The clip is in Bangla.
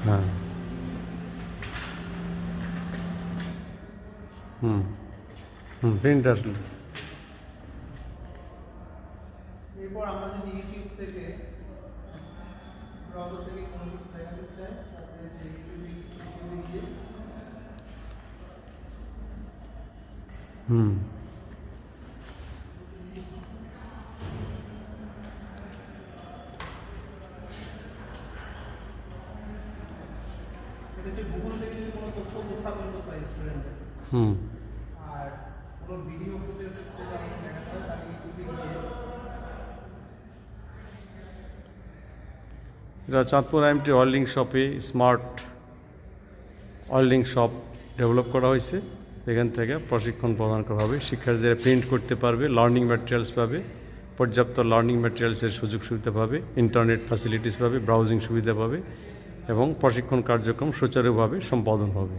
হ্যাঁ। হুম প্রিন্ট আসলে এরপর আমরা যদি ইউটিউব থেকে ব্রাউজার থেকে কোনো কিছু দেখাতে চাই তাহলে যে ইউটিউবে গিয়ে হুম এটা যে গুগল থেকে যদি কোনো তথ্য উপস্থাপন করতে হয় স্টুডেন্টদের হুম আর কোনো ভিডিও ফুটেজ যদি আমাকে দেখাতে হয় তাহলে ইউটিউবে গিয়ে এটা চাঁদপুর আইএমটি ওয়েল্ডিং শপে স্মার্ট ওয়েল্ডিং শপ ডেভেলপ করা হয়েছে। এখান থেকে প্রশিক্ষণ প্রদান করা হবে, শিক্ষার্থীরা প্রিন্ট করতে পারবে, লার্নিং ম্যাটেরিয়ালস পাবে, পর্যাপ্ত লার্নিং ম্যাটেরিয়ালসের সুযোগ সুবিধা পাবে, ইন্টারনেট ফ্যাসিলিটিস পাবে, ব্রাউজিং সুবিধা পাবে এবং প্রশিক্ষণ কার্যক্রম সুচারুভাবে সম্পাদন হবে।